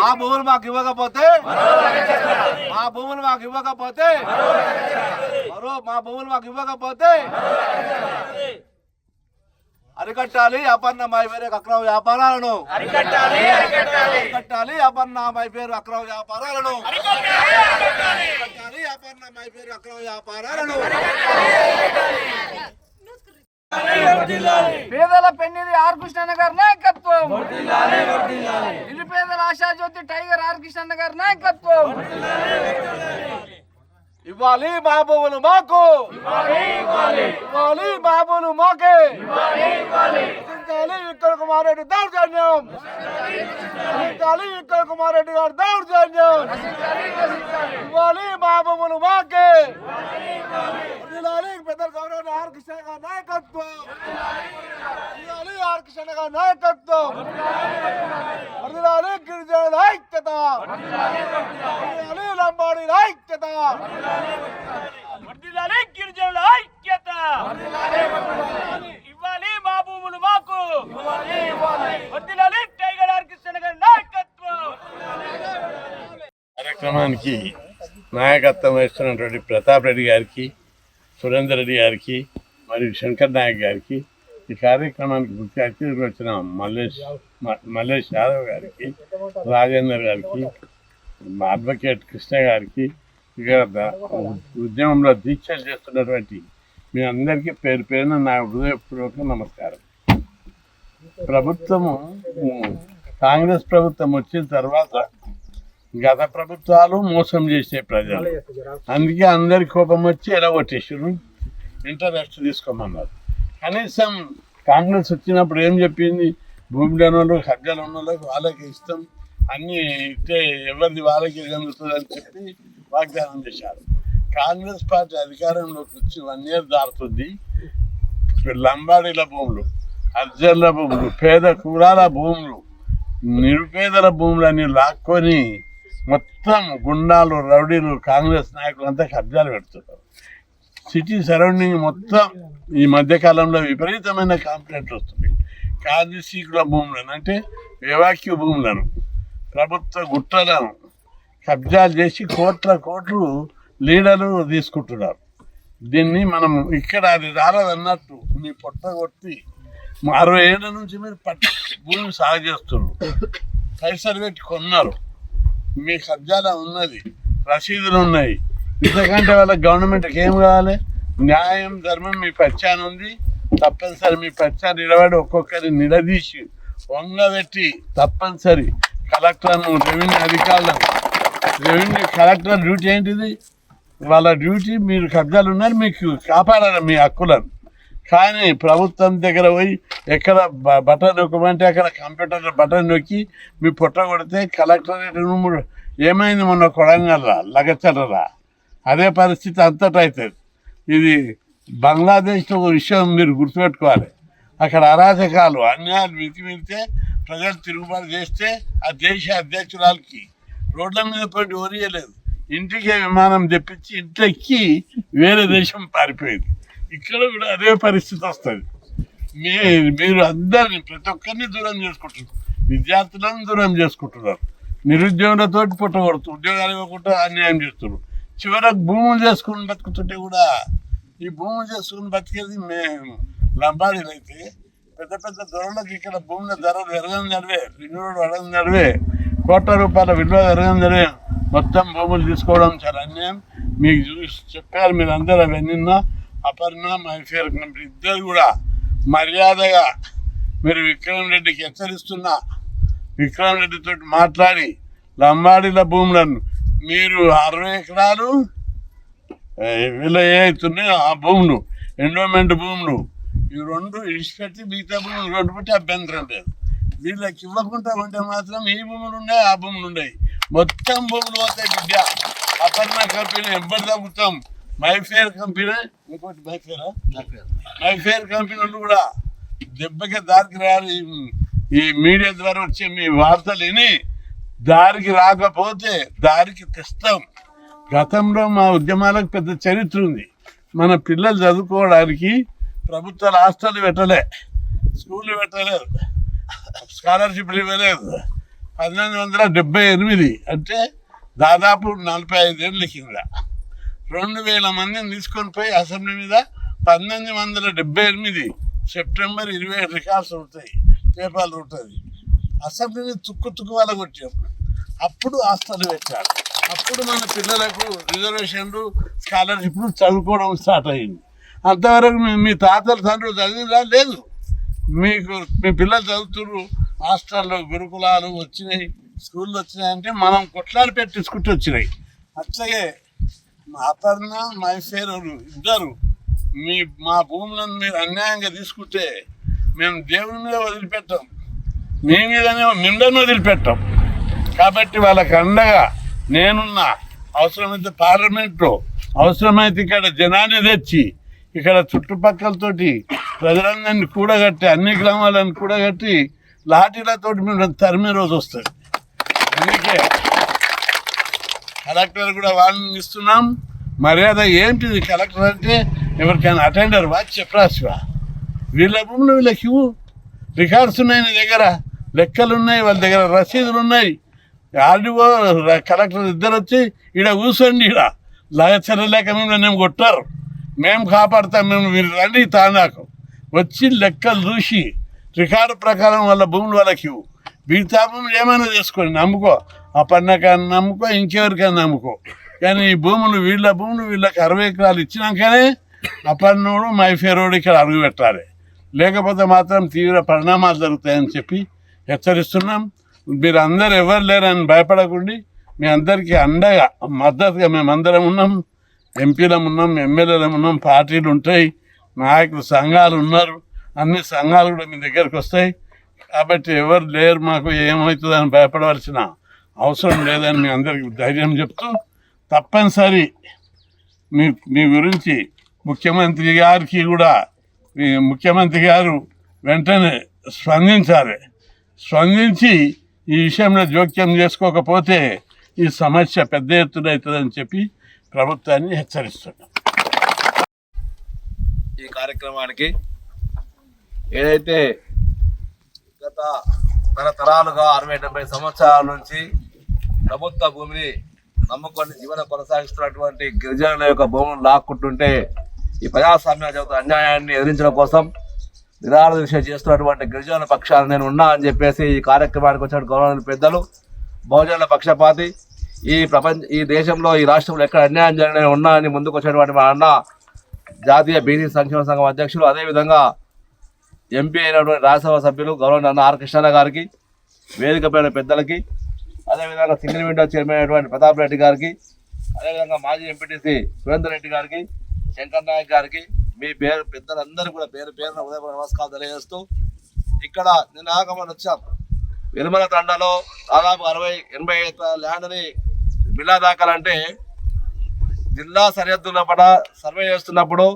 మా భూములు మాకు ఇవ్వకపోతే అరికట్టాలి అపర్ణ మైపేరు అక్రమ వ్యాపారాలను అరికట్టాలి అపర్ణ మైపేరు అక్రమ వ్యాపారాలను పేదల పెన్నిది ఆర్ కృష్ణన్న గారి నాయకత్వం, నిరుపేదల ఆశాజ్యోతి టైగర్ ఆర్ కృష్ణన్న గారి నాయకత్వం. ఇవ్వాలి మా భూములు మాకు, ఇవ్వాలి మా భూములు మాకే. విక్టర్ కుమార్ రెడ్డి దౌర్జన్యం, విక్టర్ కుమార్ రెడ్డి గారు దౌర్జన్యం. ఇవ్వాలి మా భూములు మాకే. పెద్ద గౌరవ ఆర్ కృష్ణ గారి నాయకత్వం, ఇవ్వాలి ఆర్ కృష్ణ గారి నాయకత్వం. వర్ధిల్లాలి గిరిజనుల ఐక్యత, వర్ధిల్లాలి లంబాడీల ఐక్యత, వర్ధిల్లాలి గిరిజనుల ఐక్యత. ఇవ్వాలి మా భూములు మాకు, వర్ధిల్లాలి టైగర్ ఆర్ కృష్ణ గారి నాయకత్వం. కార్యక్రమానికి నాయకత్వం వహిస్తున్నటువంటి ప్రతాప్ రెడ్డి గారికి, సురేందర్ రెడ్డి గారికి మరియు శంకర్ నాయక్ గారికి, ఈ కార్యక్రమానికి ముఖ్య అతిథులు వచ్చిన మల్లేష్ యాదవ్ గారికి, రాజేందర్ గారికి, అడ్వకేట్ కృష్ణ గారికి, ఇక్కడ ఉద్యమంలో దీక్ష చేస్తున్నటువంటి మీ అందరికీ పేరు పేరున నా హృదయపూర్వక నమస్కారం. ప్రభుత్వము కాంగ్రెస్ ప్రభుత్వం వచ్చిన తర్వాత గత ప్రభుత్వాలు మోసం చేసే ప్రజలు, అందుకే అందరి కోపం వచ్చి ఎలగొట్టేసారు, ఇంటరెస్ట్ తీసుకోమన్నారు. కనీసం కాంగ్రెస్ వచ్చినప్పుడు ఏం చెప్పింది, భూమి లేని వాళ్ళకి, కబ్జాలు ఉన్న వాళ్ళకి వాళ్ళకి ఇష్టం, అన్నీ ఇస్తే ఎవరిది వాళ్ళకి జరుగుతుందని చెప్పి వాగ్దానం చేశారు. కాంగ్రెస్ పార్టీ అధికారంలోకి వచ్చి 1 year దాటుతుంది. లంబాడీల భూములు, అర్జర్ల భూములు, పేద కులాల భూములు, నిరుపేదల భూములన్నీ లాక్కొని మొత్తం గుండాలు, రౌడీలు, కాంగ్రెస్ నాయకులు అంతా కబ్జాలు పెడుతున్నారు. సిటీ సరౌండింగ్ మొత్తం ఈ మధ్యకాలంలో విపరీతమైన కంప్లైంట్లు వస్తున్నాయి. కాంగ్రెసీకుల భూములను, అంటే వ్యవాక్య భూములను, ప్రభుత్వ గుట్టలను కబ్జాలు చేసి కోట్లు లీడర్లు తీసుకుంటున్నారు. దీన్ని మనం ఇక్కడ అది రాలేదన్నట్టు మీ పొట్ట కొట్టి 60 ఏళ్ళ నుంచి మీరు భూమి సాగు చేస్తున్నారు, పైసలు పెట్టి కొన్నారు, మీ కబ్జాలో ఉన్నది, రసీదులు ఉన్నాయి. ఇంతకంటే వాళ్ళ గవర్నమెంట్కి ఏం కావాలి? న్యాయం, ధర్మం మీ పచ్చాన ఉంది. తప్పనిసరి మీ పచ్చా నిలబడి ఒక్కొక్కరిని నిలదీసి వంగబెట్టి తప్పనిసరి కలెక్టర్ను, రెవెన్యూ అధికారులను, కలెక్టర్ డ్యూటీ ఏంటిది? వాళ్ళ డ్యూటీ మీరు కబ్జాలు ఉన్నారు, మీకు కాపాడాలి మీ హక్కులను. కానీ ప్రభుత్వం దగ్గర పోయి ఎక్కడ బటన్ నొక్కమంటే అక్కడ కంప్యూటర్లో బటన్ నొక్కి మీ పుట్ట కొడితే కలెక్టరేట్ ఏమైంది మొన్న కొడంగల్లా, లగచర్రా, అదే పరిస్థితి అంతటా అవుతుంది. ఇది బంగ్లాదేశ్లో ఒక విషయం మీరు గుర్తుపెట్టుకోవాలి. అక్కడ అరాచకాలు, అన్యాయాలు మితిమితే ప్రజలు తిరుగుబాటు చేస్తే ఆ దేశ అధ్యక్షురాలకి రోడ్ల మీద పోయి ఓరియలేదు, ఇంటికే విమానం తెప్పించి ఇంట్లో ఎక్కి వేరే దేశం పారిపోయింది. ఇక్కడ కూడా అదే పరిస్థితి వస్తుంది. మీరు అందరినీ, ప్రతి ఒక్కరిని దూరం చేసుకుంటున్నారు, విద్యార్థులను దూరం చేసుకుంటున్నారు, నిరుద్యోగులతో పుట్టకూడదు, ఉద్యోగాలు ఇవ్వకుండా అన్యాయం చేస్తున్నారు. చివరకు భూములు చేసుకుని బతుకుతుంటే కూడా, ఈ భూములు చేసుకుని బతికేది మేము లంబాడీలు అయితే, పెద్ద పెద్ద ధరలకు ఇక్కడ భూముల ధరలు ఎరగని నడివే, రిన్యూడ్ అడగని నడివే, కోట్ల రూపాయల విలువ ఎరగని నడివే, మొత్తం భూములు తీసుకోవడం చాలా అన్యాయం. మీకు చూసి చెప్పారు, మీరు అందరూ అవన్నీ. అపర్ణ, మైఫేర్ కంపెనీ ఇద్దరు కూడా మర్యాదగా మీరు విక్రమ్ రెడ్డికి హెచ్చరిస్తున్నా, విక్రమ్ రెడ్డితో మాట్లాడి లంబాడీల భూములను మీరు 60 ఎకరాలు వీళ్ళు ఏవైతున్నాయో ఆ భూములు, ఎండోమెంట్ భూములు, ఈ 2 ఇడిచిపెట్టి మిగతా భూములు 2 పెట్టి అభ్యంతరం లేదు. వీళ్ళకి ఇవ్వకుండా ఉంటే మాత్రం ఈ భూములు ఉన్నాయి, ఆ భూములు ఉన్నాయి, మొత్తం భూములు పోతాయి బిడ్డ. అపర్ణ కంపెనీ ఎవ్వరు తగ్గుతాం, మైఫేర్ కంపెనీ, ఇంకోటి మైఫేర్ కంపెనీ వాళ్ళు కూడా దెబ్బకి దారికి రాలి. ఈ మీడియా ద్వారా వచ్చే మీ వార్తలు విని దారికి రాకపోతే దారికి తెస్తాం. గతంలో మా ఉద్యమాలకు పెద్ద చరిత్ర ఉంది. మన పిల్లలు చదువుకోవడానికి ప్రభుత్వాలు హాస్టల్ పెట్టలే, స్కూళ్ళు పెట్టలేదు, స్కాలర్షిప్లు ఇవ్వలేదు, 1978 అంటే దాదాపు 45 ఏళ్ళ కింద 2000 మందిని తీసుకొని పోయి అసెంబ్లీ మీద 1978 సెప్టెంబర్ 27 రికార్డ్స్ ఉంటాయి, పేపర్లు ఉంటుంది. అసెంబ్లీని తుక్కు వాళ్ళ కొట్టాం. అప్పుడు హాస్టల్ పెట్టారు. అప్పుడు మన పిల్లలకు రిజర్వేషన్లు, స్కాలర్షిప్లు చదువుకోవడం స్టార్ట్ అయింది. అంతవరకు మీ తాతల తండ్రులు చదివిరా? లేదు. మీ పిల్లలు చదువుతున్నారు, హాస్టల్లో గురుకులాలు వచ్చినాయి, స్కూళ్ళు వచ్చినాయంటే మనం కొట్లాడి పెట్టించుకుంటూ వచ్చినాయి. అట్లాగే అపర్ణ, మైఫేరోలు ఇద్దరు మా భూములను మీరు అన్యాయంగా తీసుకుంటే మేము దేవుని మీద వదిలిపెట్టాం, మీ మీదనే మిమ్మల్ని వదిలిపెట్టాం. కాబట్టి వాళ్ళకి అండగా నేనున్నా. అవసరమైతే పార్లమెంట్లో, అవసరమైతే ఇక్కడ జనాన్ని తెచ్చి ఇక్కడ చుట్టుపక్కలతోటి ప్రజలందరినీ కూడగట్టి, అన్ని గ్రామాలను కూడగట్టి లాఠీలతోటి మేము తరిమే రోజు వస్తుంది. అందుకే కలెక్టర్ కూడా వాళ్ళని ఇస్తున్నాం. మర్యాద ఏంటిది? కలెక్టర్ అంటే ఎవరికైనా అటెండర్ వా, చెప్పరాసివా? వీళ్ళ భూములు వీళ్ళకి ఇవ్వు. రికార్డ్స్ ఉన్నాయి నీ దగ్గర, లెక్కలు ఉన్నాయి, వాళ్ళ దగ్గర రసీదులు ఉన్నాయి. ఆర్డీఓ కలెక్టర్ ఇద్దరు వచ్చి ఈడ కూర్చోండి, ఈడ లగచరలేక మేము కొట్టారు, మేము కాపాడుతాం, మేము మీరు రండి తాండాకు వచ్చి లెక్కలు చూసి రికార్డు ప్రకారం వాళ్ళ భూములు వాళ్ళకి ఇవ్వు. మిగతా భూములు ఏమైనా చేసుకోండి, నమ్ముకో, ఆ పన్నకాన్ని నమ్ముకో, ఇంకెవరికైనా నమ్ముకో. కానీ ఈ భూములు వీళ్ళ భూములు వీళ్ళకి 60 ఎకరాలు ఇచ్చినాకనే అపర్ణుడు, మైఫేరోడు ఇక్కడ అడుగు పెట్టాలి. లేకపోతే మాత్రం తీవ్ర పరిణామాలు జరుగుతాయని చెప్పి హెచ్చరిస్తున్నాం. మీరు అందరు ఎవరు లేరని భయపడకండి. మీ అందరికీ అండగా మద్దతుగా మేమందరం ఉన్నాం. ఎంపీలం ఉన్నాం, ఎమ్మెల్యేలం ఉన్నాం, పార్టీలు ఉంటాయి, నాయకులు సంఘాలు ఉన్నారు. అన్ని సంఘాలు కూడా మీ దగ్గరికి వస్తాయి. కాబట్టి ఎవరు లేరు, మాకు ఏమవుతుందని భయపడవలసిన అవసరం లేదని మీ అందరికీ ధైర్యం చెప్తూ, తప్పనిసరి మీ గురించి ముఖ్యమంత్రి గారికి కూడా ముఖ్యమంత్రి గారు వెంటనే స్పందించాలి. స్పందించి ఈ విషయంలో జోక్యం చేసుకోకపోతే ఈ సమస్య పెద్ద ఎత్తున అవుతుందని చెప్పి ప్రభుత్వాన్ని హెచ్చరిస్తున్నాం. ఈ కార్యక్రమానికి ఏదైతే గత తరతరాలుగా 60-70 సంవత్సరాల నుంచి ప్రభుత్వ భూమిని నమ్ముకొని జీవనం కొనసాగిస్తున్నటువంటి గిరిజనుల యొక్క భూములను లాక్కుంటుంటే ఈ ప్రజాస్వామ్య జగత్తు అన్యాయాన్ని ఎదిరించడం కోసం నిరాహార దీక్ష చేస్తున్నటువంటి గిరిజనుల పక్షాలు నేను ఉన్నా అని చెప్పేసి ఈ కార్యక్రమానికి వచ్చిన గౌరవ పెద్దలు, బహుజనుల పక్షపాతి, ఈ దేశంలో ఈ రాష్ట్రంలో ఎక్కడ అన్యాయం జరిగిన ఉన్నా అని ముందుకు వచ్చినటువంటి మా అన్న జాతీయ బీసీ సంక్షేమ సంఘం అధ్యక్షులు, అదేవిధంగా ఎంపీ అయినటువంటి రాజ్యసభ సభ్యులు గౌరవ అన్న ఆర్ కృష్ణ గారికి, వేదికపైన పెద్దలకి, అదేవిధంగా సింగిల్ విండో చైర్మన్ అయినటువంటి ప్రతాప్ రెడ్డి గారికి, అదేవిధంగా మాజీ ఎంపీటీసీ సురేందర్ రెడ్డి గారికి, శంకర్ నాయక్ గారికి, మీ పేరు పెద్దలందరూ కూడా పేరున ఉదయపూర్వక నమస్కారం తెలియజేస్తూ, ఇక్కడ నిన్న ఆగమని వచ్చాం. వెలుమల తండాలో దాదాపు 60-80 ఎకరాల ల్యాండ్ని బిల్లా దాకాలంటే జిల్లా సరిహద్దుల పడ సర్వే చేస్తున్నప్పుడు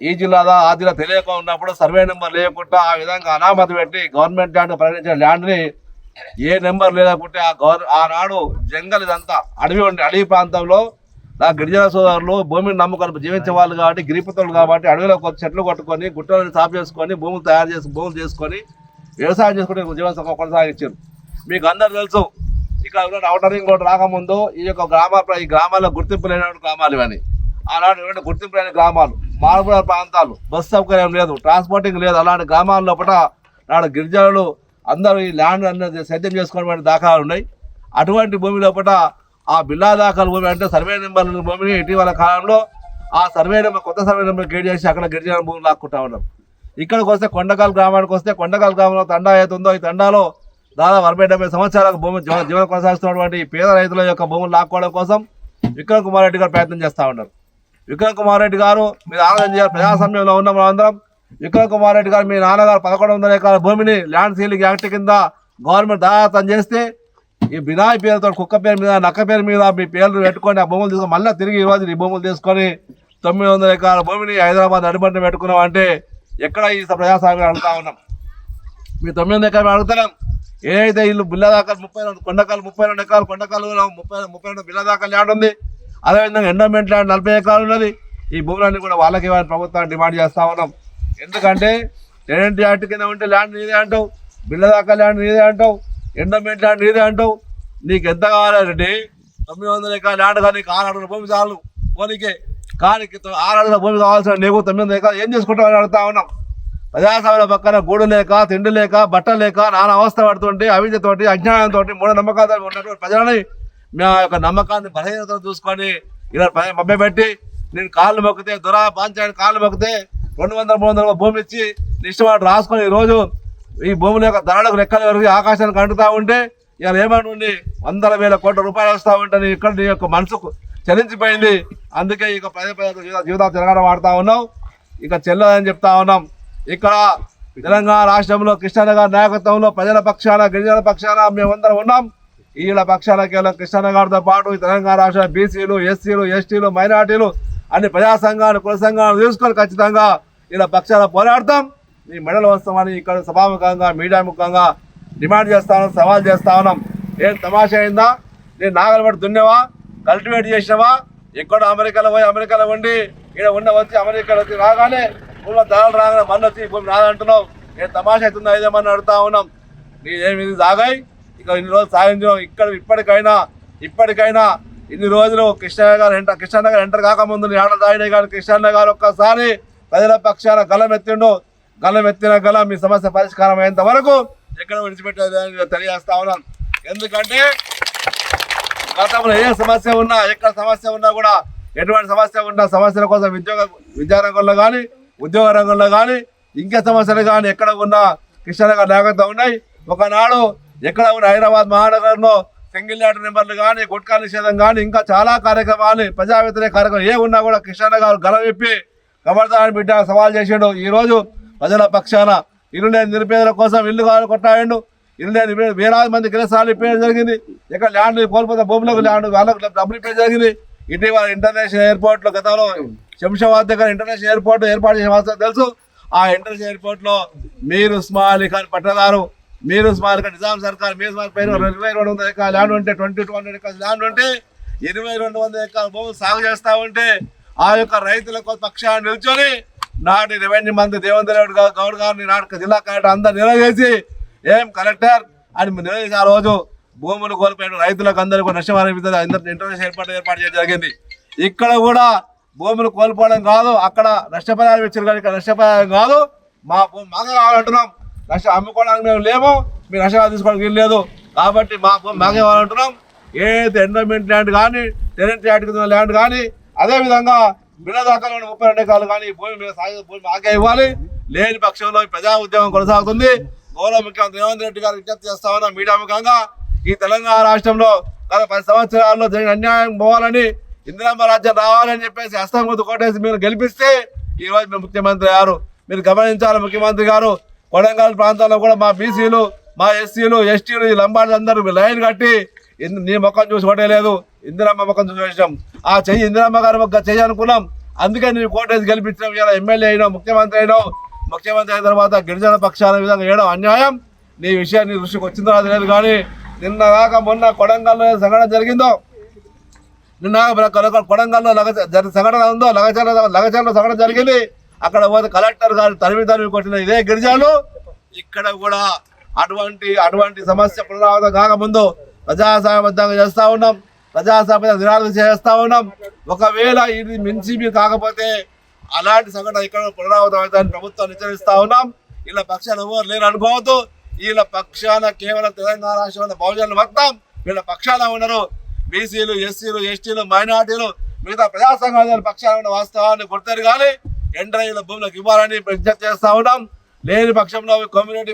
ఈ జిల్లాదా ఆ జిల్లా తెలియక ఉన్నప్పుడు సర్వే నెంబర్ లేకుండా ఆ విధంగా అనామతి పెట్టి గవర్నమెంట్ ల్యాండ్ ప్రకటించిన ల్యాండ్ని ఏ నెంబర్ లేకుంటే ఆనాడు జంగల్ ఇదంతా అడవి ప్రాంతంలో నా గిరిజన సోదరులు భూమిని నమ్ముకొని జీవించే వాళ్ళు కాబట్టి, గిరిపుతులు కాబట్టి అడవిలో చెట్లు కొట్టుకొని గుట్టలను సాపు చేసుకొని భూములు చేసుకొని వ్యవసాయం చేసుకుంటే జీవన కొనసాగించారు. మీకు అందరు తెలుసు, ఇక్కడ ఉన్న ఔటర్ రింగ్ రోడ్ రాకముందు ఈ గ్రామాల్లో గుర్తింపు లేనటువంటి గ్రామాలు ఇవన్నీ. ఆనాడు గుర్తింపు లేని గ్రామాలు, మారుమూల ప్రాంతాలు, బస్సు సౌకర్యం లేదు, ట్రాన్స్పోర్టింగ్ లేదు. అలాంటి గ్రామాల లోపల నాడు గిరిజనులు అందరూ ఈ ల్యాండ్ అనేది సేద్యం చేసుకునే దాఖలాలు ఉన్నాయి. అటువంటి భూమి లోపల ఆ బిల్లా దాఖలు భూమి అంటే సర్వే నెంబర్ భూమిని ఇటీవల కాలంలో ఆ సర్వే నెంబర్ కొత్త సర్వే నెంబర్ గేట్ చేసి అక్కడ గిరిజన భూములు లాక్కుంటా ఉన్నాం. ఇక్కడికి వస్తే కొండకాల గ్రామానికి వస్తే కొండకాల గ్రామంలో తండా అవుతుందో ఈ తండాలో దాదాపు 60-70 సంవత్సరాలకు భూమి జీవనం కొనసాగిస్తున్నటువంటి పేద రైతుల యొక్క భూములు లాక్కోవడం కోసం విక్రమ్ కుమార్ రెడ్డి గారు ప్రయత్నం చేస్తూ ఉన్నారు. విక్రమ్ కుమార్ రెడ్డి గారు మీరు ఆలోచన చేయాలి. ప్రజాస్వామ్యంలో ఉన్న మనందరం విక్రమ్ కుమార్ రెడ్డి గారు మీ నాన్నగారు 1100 ఎకరాల భూమిని ల్యాండ్ సీలింగ్ యాక్ట్ కింద గవర్నమెంట్ దాయాతం చేస్తే ఈ బినాయి పేరుతో కుక్క పేరు మీద నక్క పేరు మీద మీ పేర్లు పెట్టుకొని ఆ భూములు తీసుకొని మళ్ళీ తిరిగి ఈరోజు ఈ భూములు తీసుకొని 900 ఎకరాల భూమిని హైదరాబాద్ నడిపంట పెట్టుకున్నాం అంటే ఎక్కడ ఈ ప్రజాస్వామ్యం అడుగుతా ఉన్నాం. మీ 900 ఎకరాలు అడుగుతున్నాం. ఏదైతే ఇల్లు బిల్లా దాకా 32 కొండకాలు 32 ఎకరాలు కొండకాలు 32 బిల్లా దాకా ల్యాండ్ ఉంది. అదేవిధంగా ఎండోమెంట్ ల్యాండ్ 40 ఎకరాలు ఉన్నది. ఈ భూములన్నీ కూడా వాళ్ళకి ఇవ్వాలని ప్రభుత్వాన్ని డిమాండ్ చేస్తా ఉన్నాం. ఎందుకంటే టెనెంట్ యాక్ట్ కింద ఉంటే ల్యాండ్ నీదే అంటావు, బిల్లా దాకా ల్యాండ్ నీదే అంటావు. ఎండోమెంట్ ల్యాండ్ నీదే అంటావు. నీకు ఎంత కావాలి రెడ్డి? 900 ఎకరాల ల్యాండ్ కానీ నీకు 6 అడుగుల భూమి చాలు పోనీకే. కానీ 6 అడుగుల భూమి కావాల్సిన నీకు 900 ఎకరాలు ఏం చేసుకుంటావు అని అడుగుతా ఉన్నాం. ప్రజాస్వామ్య పక్కన గూడు లేక, తిండి లేక, బట్టలు లేక నానా అవస్థ పడుతుంటే అవిద్యతోటి, అజ్ఞానంతో, మూఢనమ్మకాలతో ఉన్నటువంటి ప్రజలని మా యొక్క నమ్మకాన్ని బలహీనతను చూసుకొని ఇలా మభ్యపెట్టి నేను కాళ్ళు మొక్కితే దొరా పాంచాయని కాళ్ళు మొక్కితే 200-300 భూమి ఇచ్చి ఇష్టం రాసుకొని ఈరోజు ఈ భూముల యొక్క ధరలకు లెక్కలు వరకు ఆకాశానికి అంటుతూ ఉంటే ఇలా ఏమని ఉండి 100,000 కోట్ల రూపాయలు వస్తూ ఉంటే ఇక్కడ నీ యొక్క మనసుకు చలించిపోయింది. అందుకే ఇక జీవితాలు తెలంగాణ వాడుతూ ఉన్నాం. ఇక చెల్లదని చెప్తా ఉన్నాం. ఇక్కడ తెలంగాణ రాష్ట్రంలో కృష్ణన్న గారి నాయకత్వంలో ప్రజల పక్షాన, గిరిజన పక్షాన మేమందరం ఉన్నాం. వీళ్ళ పక్షాన కేవలం కృష్ణన్న గారితో పాటు ఈ తెలంగాణ రాష్ట్ర బీసీలు, ఎస్సీలు, ఎస్టీలు, మైనార్టీలు అన్ని ప్రజా సంఘాలు, కుల సంఘాలు తీసుకొని ఖచ్చితంగా వీళ్ళ పక్షాన పోరాడతాం. ఈ మెడలు వస్తామని ఇక్కడ సభాముఖంగా, మీడియా ముఖంగా డిమాండ్ చేస్తా ఉన్నాం, సవాల్ చేస్తా ఉన్నాం. ఏం తమాషా అయిందా? నేను నాగలు పడి దున్నేవా, కల్టివేట్ చేసినవా? ఎక్కడో అమెరికాలో పోయి అమెరికాలో ఉండి ఇక్కడ వచ్చి అమెరికాలో వచ్చి రాగానే భూమిలో ధరలు రాగానే మళ్ళీ వచ్చి భూమి రాదంటున్నావు. ఏం తమాషా అవుతుందో ఇదేమని అడుగుతా ఉన్నాం. నీదేమి ఇది సాగాయి ఇక ఇన్ని రోజులు సాగించడం. ఇక్కడ ఇప్పటికైనా ఇన్ని రోజులు కృష్ణన్న గారు ఎంటర్ కాకముందు నీ ఆటలు తాగినాయి. కానీ కృష్ణన్న గారు ఒక్కసారి ప్రజల పక్షాన గలమెత్తిన గల మీ సమస్య పరిష్కారం అయ్యేంత వరకు ఎక్కడ విడిచిపెట్టేది తెలియజేస్తా ఉన్నాను. ఎందుకంటే గతంలో ఏ సమస్య ఉన్నా, ఎక్కడ సమస్య ఉన్నా కూడా, ఎటువంటి సమస్య ఉన్నా సమస్యల కోసం విద్యారంగంలో కానీ, ఉద్యోగ రంగంలో కానీ, ఇంకా సమస్యలు కానీ ఎక్కడ ఉన్నా కృష్ణన్న గారు నాయకత్వం ఉన్నాయి. ఒకనాడు ఎక్కడ ఉన్న హైదరాబాద్ మహానగరంలో సింగిల్ ల్యాండ్ నెంబర్లు కానీ, గుట్కా నిషేధం కానీ, ఇంకా చాలా కార్యక్రమాలు, ప్రజా వ్యతిరేక కార్యక్రమాలు ఏ ఉన్నా కూడా కృష్ణన్న గారు గలవిప్పి కబర్దాని బిడ్డ సవాల్ చేసాడు. ఈరోజు ప్రజల పక్షాన ఇల్లు లేని నిరుపేదల కోసం ఇల్లు కావాలి కొట్టాడు. ఇల్లు లేని వేలాది మంది గిరసాలు ఇప్పేయడం జరిగింది. ఇక్కడ ల్యాండ్ కోల్పోతే భూములకు ల్యాండ్ వాళ్ళకు డబ్బులు ఇప్పేయడం జరిగింది. ఇటీవల ఇంటర్నేషనల్ ఎయిర్పోర్ట్లో గతంలో శంషాబాద్ దగ్గర ఇంటర్నేషనల్ ఎయిర్పోర్ట్ ఏర్పాటు చేసిన వాస్తవం తెలుసు. ఆ ఇంటర్నేషనల్ ఎయిర్పోర్ట్లో మీర్ ఉస్మాన్ అలీ ఖాన్ పట్టదారు, మీర్ ఉస్మాన్ అలీ ఖాన్ నిజాం సర్కార్ మీర్ ఉస్మాన్ పేరు 2200 ఎకరాల ల్యాండ్ ఉంటే 2200 ఎకరాల ల్యాండ్ ఉంటే 2200 ఎకరాల భూములు సాగు చేస్తూ ఉంటే ఆ యొక్క రైతులకు పక్షాన్ని నిల్చొని నాటి రెవెన్యూ మంత్రి దేవేంద్ర రెడ్డి గౌడ్ గారిని, నాటి జిల్లా కలెక్టర్ అందరు నిలదీసి ఏం కలెక్టర్ అని నిలదీసి ఆ రోజు భూములు కోల్పోయిన రైతులకు అందరికీ నష్టపరిహారం ఇంటర్నేషనల్ ఏర్పాటు చేయడం జరిగింది. ఇక్కడ కూడా భూములు కోల్పోవడం కాదు, అక్కడ నష్టపరిహారం ఇచ్చారు కానీ ఇక్కడ నష్టపరిహారం కాదు. మా భూమి మాకే కావాలంటున్నాం. అమ్ముకోవడానికి మేము లేము, మీరు నష్టపరిహారం తీసుకోవడానికి వీలు లేదు. కాబట్టి మా భూమి మాకే కావాలంటున్నాం. ఏదైతే ఎండోమెంట్ ల్యాండ్ కానీ, టెనెంట్ యాక్ట్ కింద ల్యాండ్ కానీ, అదేవిధంగా బిడదాఖలు 32 ఎకరాలు కానీ భూమి మీద సాగు భూమి మాకే ఇవ్వాలి. లేని పక్షంలో ప్రజా ఉద్యమం కొనసాగుతుంది. గౌరవ ముఖ్యమంత్రి రేవంత్ రెడ్డి గారు విజ్ఞప్తి చేస్తా ఉన్నాం మీడియా ముఖంగా. ఈ తెలంగాణ రాష్ట్రంలో గత 10 సంవత్సరాల్లో జరిగిన అన్యాయం పోవాలని, ఇందిరమ్మ రాజ్యం రావాలని చెప్పేసి హస్తం గుర్తు కొట్టేసి మీరు గెలిపిస్తే ఈరోజు మీరు ముఖ్యమంత్రి గారు. మీరు గమనించాలి ముఖ్యమంత్రి గారు, కొడంగల్ ప్రాంతాల్లో కూడా మా బీసీలు, మా ఎస్సీలు, ఎస్టీలు, ఈ లంబాడులు అందరూ లైన్ కట్టి నీ ముఖం చూసి కొట్టలేదు, ఇందిరమ్మ ముఖం చూసి వేసాం. ఆ చెయ్యి ఇందిరమ్మ గారు ఒక చెయ్యి అనుకున్నాం. అందుకే నేను కోటేసి గెలిపించాం. ఇలా ఎమ్మెల్యే అయినావు, ముఖ్యమంత్రి అయినావు. ముఖ్యమంత్రి అయిన తర్వాత గిరిజన పక్షాల విధంగా ఏడవ అన్యాయం నీ విషయాన్ని దృష్టికి వచ్చిందో అది లేదు. కానీ నిన్న కాక మొన్న కొడంగల్లో సంఘటన జరిగిందో, నిన్న కొడంగల్లో సంఘటన ఉందో, లగచర్ల సంఘటన జరిగింది. అక్కడ పోతే కలెక్టర్ గారు తరిమి కొట్టిన ఇదే గిరిజనులు. ఇక్కడ కూడా అటువంటి సమస్య పునరావృతం కాకముందు ప్రజాస్వామ్యబద్ధంగా చేస్తూ ఉన్నాం, ప్రజాస్వామ్య నిరాదరణ చేస్తూ ఉన్నాం. ఒకవేళ ఇది మించి మీరు కాకపోతే అలాంటి సంఘటన ఇక్కడ పునరావృతం అవుతాయని ప్రభుత్వాన్ని హెచ్చరిస్తూ ఉన్నాం. వీళ్ళ పక్షాన ఎవరు లేరు అనుకోవద్దు. వీళ్ళ పక్షాన కేవలం తెలంగాణ రాష్ట్రంలో బహుజనులు మొత్తం వీళ్ళ పక్షాన ఉన్నారు. బీసీలు, ఎస్సీలు, ఎస్టీలు, మైనార్టీలు, మిగతా ప్రజా సంఘాల పక్షాన ఉన్న వాస్తవాన్ని గుర్తెరు కానీ ఎండ్రైల భూములకు ఇవ్వాలని విజ్ఞప్తి చేస్తూ ఉన్నాం. లేని పక్షంలో కమ్యూనిటీ